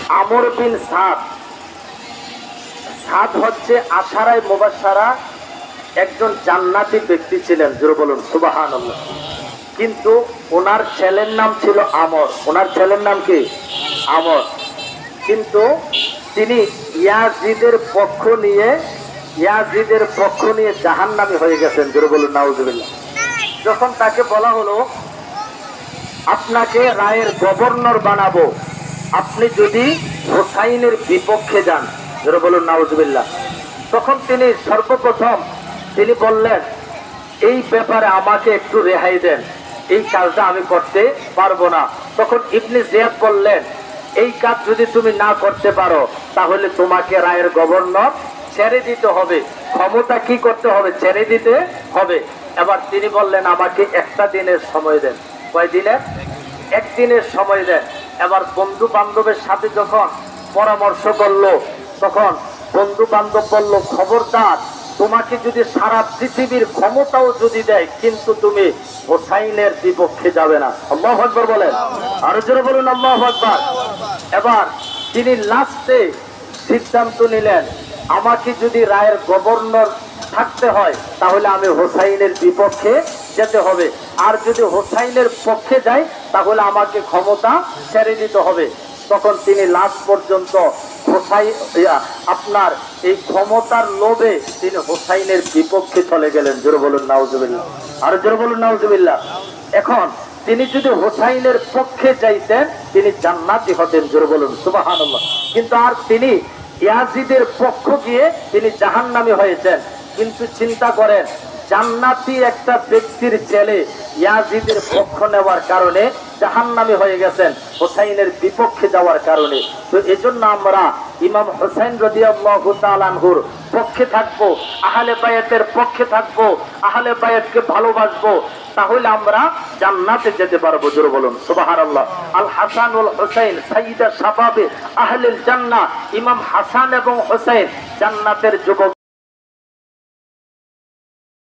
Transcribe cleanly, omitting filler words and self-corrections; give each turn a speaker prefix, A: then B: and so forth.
A: আমর বিন সাদ। সাদ হচ্ছে আশারায়ে মুবাশশারা, একজন জান্নাতি ব্যক্তি ছিলেন, জোরে বলুন সুবহানাল্লাহ। কিন্তু ওনার ছেলের নাম ছিল আমর। ওনার ছেলের নাম কি? আমর। কিন্তু তিনি ইয়াজিদের পক্ষ নিয়ে জাহান্নামী হয়ে গেছেন, জোরে বলুন নাউজুবিল্লাহ। যখন তাকে বলা হলো আপনাকে রায়ের গভর্নর বানাবো, আপনি যদি হোসাইনের বিপক্ষে যান, জোরে বলুন নাউজুবিল্লাহ, তখন তিনি সর্বপ্রথম তিনি বললেন এই ব্যাপারে আমাকে একটু রেহাই দেন, এই কাজটা আমি করতে পারবো না। তখন ইবনে জিয়াদ বললেন এই কাজ যদি তুমি না করতে পারো তাহলে তোমাকে রায়ের গভর্নর ছেড়ে দিতে হবে, ক্ষমতা কি করতে হবে? ছেড়ে দিতে হবে। এবার তিনি বললেন আমাকে একটা দিনের সময় দেন। কয় দিনের? একদিনের সময় দেন। এবার বন্ধু বান্ধবের সাথে যখন পরামর্শ করলো, তখন বন্ধু বান্ধব বলল খবরদার, তোমাকে যদি সারা পৃথিবীর ক্ষমতাও যদি দেয় কিন্তু তুমি হোসাইনের বিপক্ষে যাবে না। আল্লাহু আকবার বলেন, আরো জোরে বলুন আল্লাহু আকবার। এবার তিনি লাস্টে সিদ্ধান্ত নিলেন আমাকে যদি রায়ের গভর্নর থাকতে হয় তাহলে আমি হোসাইনের বিপক্ষে যেতে হবে, আর যদি হোসাইনের পক্ষে যাই তাহলে আমাকে ক্ষমতা ছেড়ে দিতে হবে। তখন তিনি লাস্ট পর্যন্ত আপনার এই ক্ষমতার লোভে তিনি হোসাইনের বিপক্ষে চলে গেলেন। জোরে বলুন নাউজুবিল্লাহ, আর জোরে বলুন নাউজুবিল্লাহ। এখন তিনি যদি হোসাইনের পক্ষে যাইতেন তিনি জান্নাতি হতেন, জোরে বলুন সুবহানাল্লাহ। কিন্তু আর তিনি ইয়াজিদের পক্ষ গিয়ে তিনি জাহান্নামী হয়েছেন। কিন্তু চিন্তা করেন, জান্নাতি একটা ব্যক্তির ছেলে ইয়াজিদের পক্ষ নেওয়ার কারণে জাহান্নামী হয়ে গেছেন হোসাইনের বিপক্ষে যাওয়ার কারণে। তো এজন্য আমরা ইমাম হোসেন রাদিয়াল্লাহু তাআলা আনহুর পক্ষে থাকবো, আহলে বায়াতের পক্ষে থাকবো, আহলে বায়াতকে ভালোবাসবো, তাহলে আমরা জান্নাতে যেতে পারবো। জোরে বলুন সুবহানাল্লাহ। আল হাসান ওয়াল হুসাইন সাইয়্যিদা শাবাবে আহলিল জান্নাহ। ইমাম হাসান এবং হুসাইন জান্নাতের যুবক।